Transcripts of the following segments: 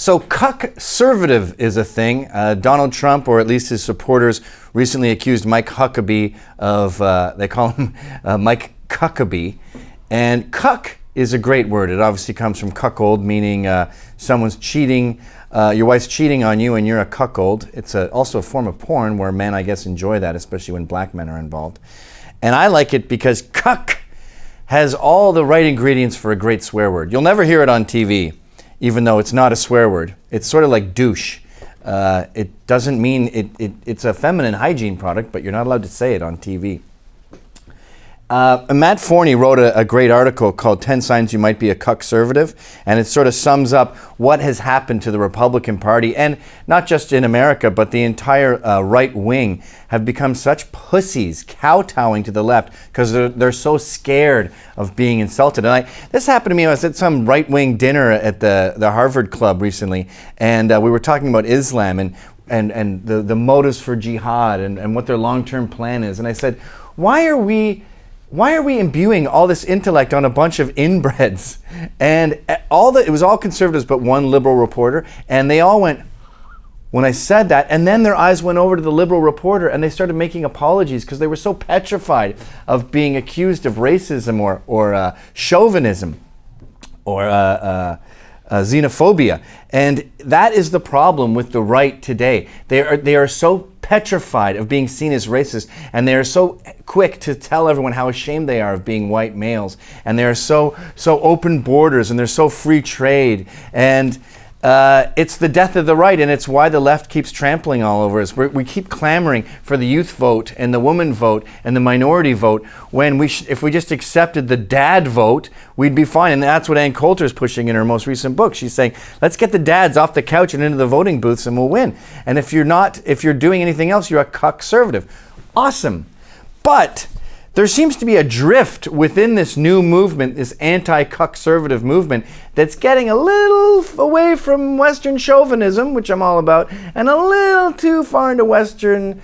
So Cuckservative is a thing. Donald Trump, or at least his supporters, recently accused Mike Huckabee of, they call him Mike Cuckabee. And cuck is a great word. It obviously comes from cuckold, meaning someone's cheating, your wife's cheating on you and you're a cuckold. It's also a form of porn where men, I guess, enjoy that, especially when black men are involved. And I like it because cuck has all the right ingredients for a great swear word. You'll never hear it on TV, even though it's not a swear word. It's sort of like douche. It doesn't mean, it's a feminine hygiene product, but you're not allowed to say it on TV. Matt Forney wrote a great article called 10 Signs You Might Be a Cuckservative, and it sort of sums up what has happened to the Republican Party, and not just in America, but the entire right wing have become such pussies, kowtowing to the left because they're so scared of being insulted. And this happened to me. I was at some right-wing dinner at the Harvard Club recently, and we were talking about Islam and the motives for jihad and what their long-term plan is. And I said, why are we imbuing all this intellect on a bunch of inbreds? And it was all conservatives but one liberal reporter, and they all went when I said that, and then their eyes went over to the liberal reporter and they started making apologies because they were so petrified of being accused of racism or chauvinism or xenophobia. And that is the problem with the right today. They are so petrified of being seen as racist, and they are so quick to tell everyone how ashamed they are of being white males, and they are so open borders, and they're so free trade, and it's the death of the right, and it's why the left keeps trampling all over us. We keep clamoring for the youth vote and the woman vote and the minority vote when if we just accepted the dad vote, we'd be fine. And that's what Ann Coulter's pushing in her most recent book. She's saying, let's get the dads off the couch and into the voting booths and we'll win. And if you're doing anything else, you're a cuckservative. Awesome. But there seems to be a drift within this new movement, this anti-cuckservative movement, that's getting a little away from Western chauvinism, which I'm all about, and a little too far into Western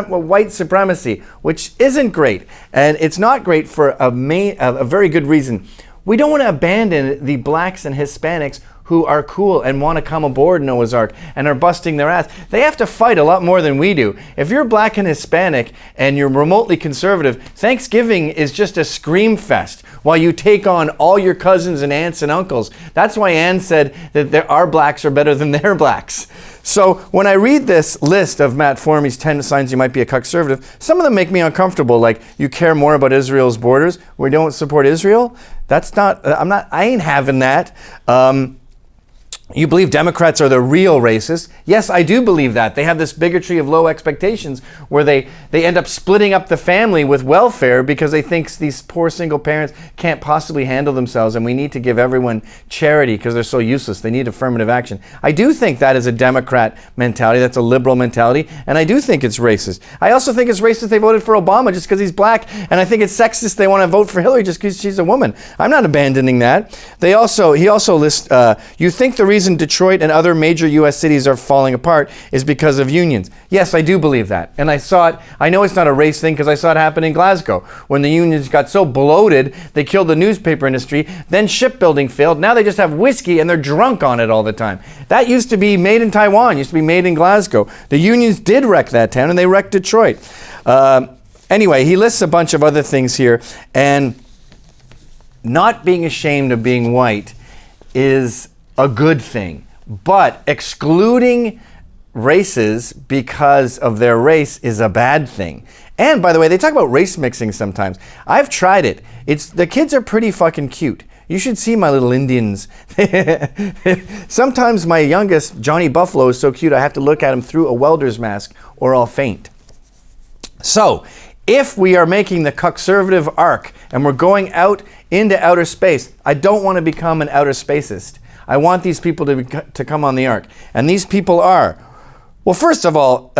white supremacy, which isn't great. And it's not great for a very good reason. We don't want to abandon the blacks and Hispanics who are cool and want to come aboard Noah's Ark and are busting their ass. They have to fight a lot more than we do. If you're black and Hispanic and you're remotely conservative, Thanksgiving is just a scream fest while you take on all your cousins and aunts and uncles. That's why Ann said that our blacks are better than their blacks. So when I read this list of Matt Forney's 10 signs you might be a cuckservative, some of them make me uncomfortable, like you care more about Israel's borders, we don't support Israel. I ain't having that. You believe Democrats are the real racists. Yes, I do believe that. They have this bigotry of low expectations where they end up splitting up the family with welfare because they think these poor single parents can't possibly handle themselves and we need to give everyone charity because they're so useless. They need affirmative action. I do think that is a Democrat mentality. That's a liberal mentality. And I do think it's racist. I also think it's racist they voted for Obama just because he's black. And I think it's sexist they want to vote for Hillary just because she's a woman. I'm not abandoning that. He also lists, you think the reason Detroit and other major U.S. cities are falling apart is because of unions. Yes, I do believe that. And I saw it. I know it's not a race thing because I saw it happen in Glasgow when the unions got so bloated they killed the newspaper industry. Then shipbuilding failed. Now they just have whiskey and they're drunk on it all the time. That used to be made in Taiwan, used to be made in Glasgow. The unions did wreck that town and they wrecked Detroit. Anyway, he lists a bunch of other things here, and not being ashamed of being white is a good thing, but excluding races because of their race is a bad thing. And by the way, they talk about race mixing sometimes. I've tried it. The kids are pretty fucking cute. You should see my little Indians. Sometimes my youngest, Johnny Buffalo, is so cute I have to look at him through a welder's mask or I'll faint. So, if we are making the cuckservative arc and we're going out into outer space, I don't want to become an outer spacist. I want these people to come on the ark. And these people are, well, first of all,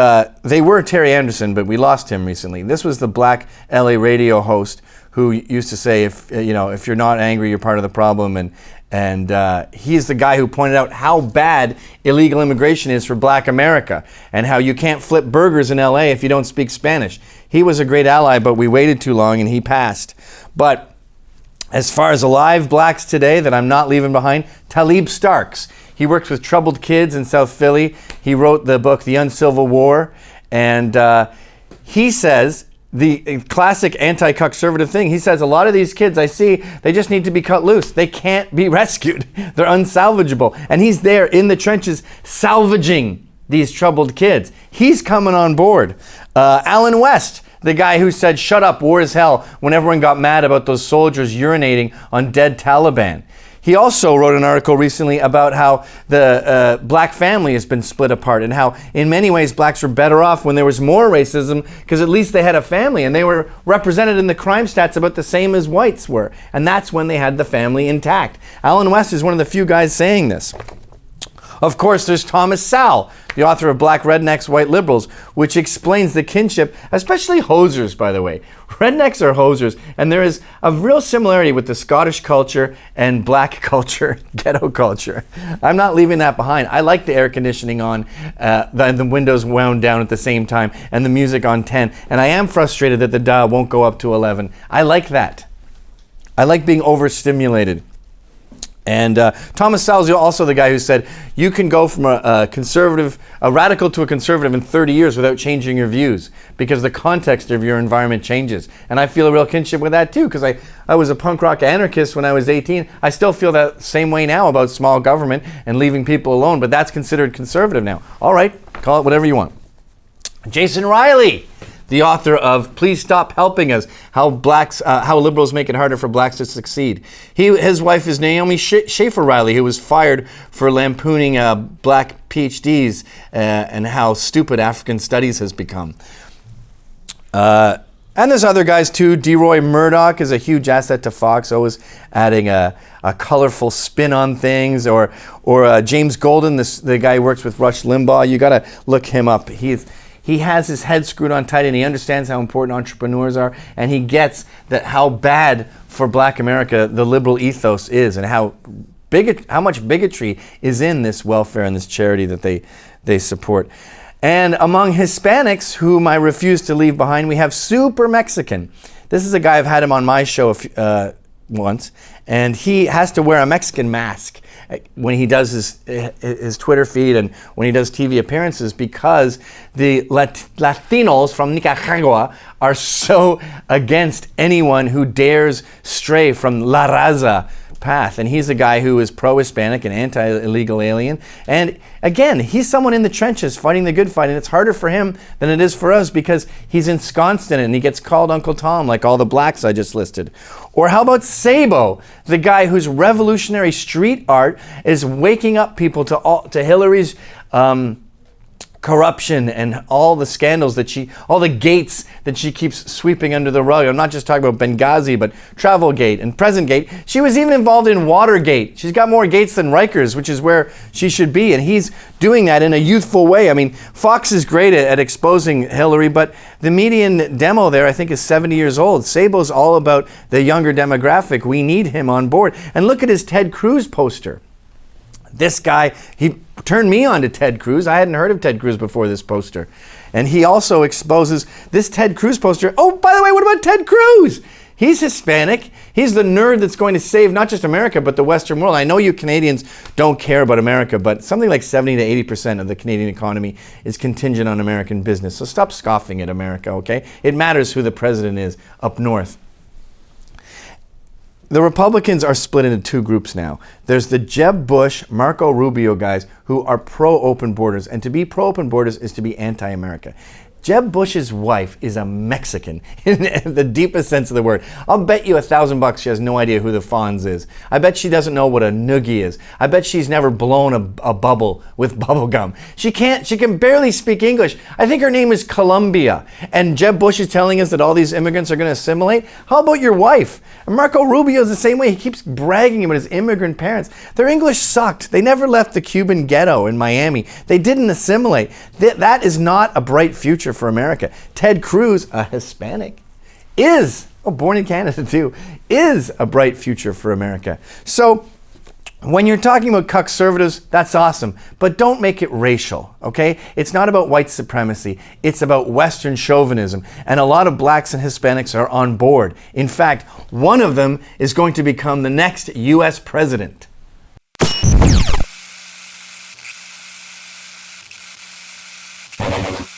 they were Terry Anderson, but we lost him recently. This was the black LA radio host who used to say, if you're not angry, you're part of the problem. And he's the guy who pointed out how bad illegal immigration is for black America and how you can't flip burgers in LA if you don't speak Spanish. He was a great ally, but we waited too long and he passed. But as far as alive blacks today that I'm not leaving behind, Talib Starks. He works with troubled kids in South Philly. He wrote the book, The Uncivil War. And he says, the classic anti-cuckservative thing, he says a lot of these kids I see, they just need to be cut loose. They can't be rescued. They're unsalvageable. And he's there in the trenches salvaging these troubled kids. He's coming on board. Alan West, the guy who said, shut up, war is hell, when everyone got mad about those soldiers urinating on dead Taliban. He also wrote an article recently about how the black family has been split apart and how in many ways blacks were better off when there was more racism because at least they had a family and they were represented in the crime stats about the same as whites were. And that's when they had the family intact. Alan West is one of the few guys saying this. Of course, there's Thomas Sowell, the author of Black Rednecks, White Liberals, which explains the kinship, especially hosers, by the way. Rednecks are hosers, and there is a real similarity with the Scottish culture and black culture, ghetto culture. I'm not leaving that behind. I like the air conditioning on, the windows wound down at the same time, and the music on 10, and I am frustrated that the dial won't go up to 11. I like that. I like being overstimulated. And Thomas Sowell is also the guy who said, you can go from a radical to a conservative in 30 years without changing your views because the context of your environment changes. And I feel a real kinship with that too because I was a punk rock anarchist when I was 18. I still feel that same way now about small government and leaving people alone, but that's considered conservative now. All right, call it whatever you want. Jason Riley, the author of Please Stop Helping Us, how liberals make it harder for blacks to succeed. His wife is Naomi Schaefer Riley, who was fired for lampooning black PhDs and how stupid African studies has become. And there's other guys too. DeRoy Murdoch is a huge asset to Fox, always adding a colorful spin on things. Or James Golden, the guy who works with Rush Limbaugh. You got to look him up. He has his head screwed on tight and he understands how important entrepreneurs are and he gets that how bad for black America the liberal ethos is and how much bigotry is in this welfare and this charity that they support. And among Hispanics, whom I refuse to leave behind, we have Super Mexican. This is a guy, I've had him on my show once, and he has to wear a Mexican mask when he does his Twitter feed and when he does TV appearances because the Latinos from Nicaragua are so against anyone who dares stray from La Raza path. And he's a guy who is pro-Hispanic and anti-illegal alien. And again, he's someone in the trenches fighting the good fight. And it's harder for him than it is for us because he's ensconced in it and he gets called Uncle Tom like all the blacks I just listed. Or how about Sabo, the guy whose revolutionary street art is waking up people to Hillary's corruption and all the scandals all the gates that she keeps sweeping under the rug. I'm not just talking about Benghazi, but Travelgate and Presentgate. She was even involved in Watergate. She's got more gates than Rikers, which is where she should be. And he's doing that in a youthful way. I mean, Fox is great at exposing Hillary, but the median demo there, I think, is 70 years old. Sabo's all about the younger demographic. We need him on board. And look at his Ted Cruz poster. This guy, he turned me on to Ted Cruz. I hadn't heard of Ted Cruz before this poster. And he also exposes this Ted Cruz poster. Oh, by the way, what about Ted Cruz? He's Hispanic. He's the nerd that's going to save not just America, but the Western world. I know you Canadians don't care about America, but something like 70 to 80% of the Canadian economy is contingent on American business. So stop scoffing at America, okay? It matters who the president is up north. The Republicans are split into two groups now. There's the Jeb Bush, Marco Rubio guys who are pro-open borders. And to be pro-open borders is to be anti-America. Jeb Bush's wife is a Mexican in the deepest sense of the word. I'll bet you $1,000 she has no idea who the Fonz is. I bet she doesn't know what a noogie is. I bet she's never blown a bubble with bubble gum. She can barely speak English. I think her name is Columbia. And Jeb Bush is telling us that all these immigrants are going to assimilate. How about your wife? And Marco Rubio is the same way. He keeps bragging about his immigrant parents. Their English sucked. They never left the Cuban ghetto in Miami. They didn't assimilate. That is not a bright future for America. Ted Cruz, a Hispanic, born in Canada too, is a bright future for America. So when you're talking about cuckservatives, that's awesome, but don't make it racial, okay? It's not about white supremacy. It's about Western chauvinism, and a lot of blacks and Hispanics are on board. In fact, one of them is going to become the next U.S. president. Bye.